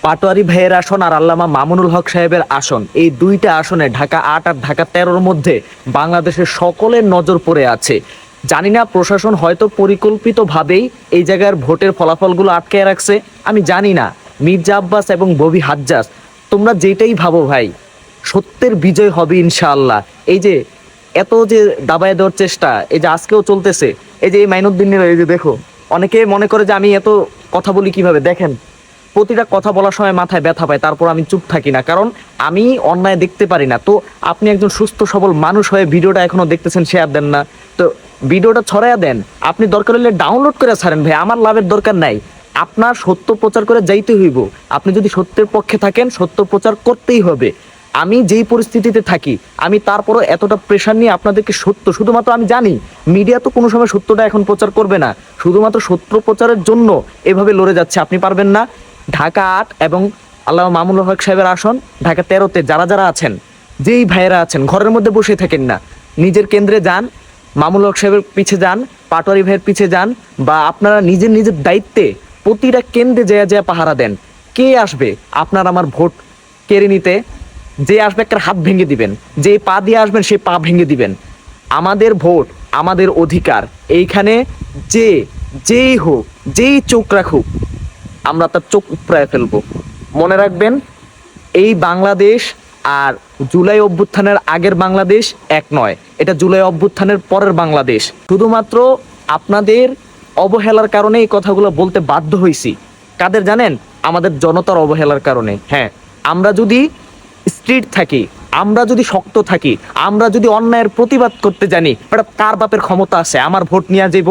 পাটোয়ারি ভাইয়ের আসন আর আল্লামা মামুনুল হক সাহেবের আসন, এই দুইটা আসনে ঢাকা ৮ আর ঢাকা ১৩-র মধ্যে বাংলাদেশের সকলের নজর পড়ে আছে। জানি না প্রশাসন হয়তো পরিকল্পিতভাবেই এই জায়গার ভোটের ফলাফলগুলো আটকে রাখছে, আমি জানি না। মির্জা আব্বাস এবং ববি হাজ্জাজ, তোমরা যেটাই ভাবো ভাই, সত্যের বিজয় হবে ইনশাআল্লাহ। এই যে এত যে দাবায় দেওয়ার চেষ্টা, এই যে আজকেও চলতেছে, এই যে এই মাইনুদ্দিনের, এই যে দেখো, অনেকে মনে করে যে আমি এত কথা বলি কিভাবে, দেখেন প্রতিটা কথা বলার সময় মাথায় ব্যথা পায়, তারপর আমি চুপ থাকি না, কারণ আমি অন্যায় দেখতে পারি না। তো আপনি একজন সুস্থ সবল মানুষ হয়ে ভিডিওটা এখনো দেখতেছেন, শেয়ার দেন না, তো ভিডিওটা ছড়াইয়া দেন। আপনি দরকার হলে ডাউনলোড করে ছাড়েন ভাই, আমার লাভের দরকার নাই। আপনার সত্য প্রচার করে যাইতে হইব। আপনি যদি সত্যের পক্ষে থাকেন, সত্য প্রচার করতেই হবে। আমি যেই পরিস্থিতিতে থাকি, আমি তারপরও এতটা প্রেশার নিয়ে আপনাদেরকে সত্য, শুধুমাত্র আমি জানি মিডিয়া তো কোনো সময় সত্যটা এখন প্রচার করবে না, শুধুমাত্র সত্য প্রচারের জন্য এভাবে লড়ে যাচ্ছে। আপনি পারবেন না। ঢাকা ৮ এবং আল্লামা মামুনুল হক সাহেবের আসন, ঢাকা ১৩-তে যারা যারা আছেন, যেই ভাইয়েরা আছেন, ঘরের মধ্যে বসে থাকেন না, নিজের কেন্দ্রে যান, মামুনুল হক সাহেবের পিছে যান, পাটোয়ারি ভাইয়ের পিছে যান, বা আপনারা নিজের নিজের দায়িত্বে প্রতিটা কেন্দ্রে যেয়া যেয়া পাহারা দেন। কে আসবে আপনার আমার ভোট কেড়ে নিতে? যে আসবে একটা হাত ভেঙে দিবেন, যে পা দিয়ে আসবেন সে পা ভেঙে দিবেন। আমাদের ভোট আমাদের অধিকার। এইখানে যে যেই হোক, যেই চোখ রাখুক, আমরা তার চোখ উপড়ায় ফেলবো। মনে রাখবেন, এই বাংলাদেশ আর জুলাই অভ্যুত্থানের আগের বাংলাদেশ এক নয়, এটা জুলাই অভ্যুত্থানের পরের বাংলাদেশ। শুধুমাত্র আপনাদের অবহেলার কারণে এই কথাগুলো বলতে বাধ্য হয়েছি। কাদের জানেন? আমাদের জনতার অবহেলার কারণে। হ্যাঁ, আমরা যদি স্ট্রিট থাকি, আমরা যদি শক্ত থাকি, আমরা যদি অন্যায়ের প্রতিবাদ করতে জানি, এটা কার বাপের ক্ষমতা আছে আমার ভোট নিয়ে যাইব?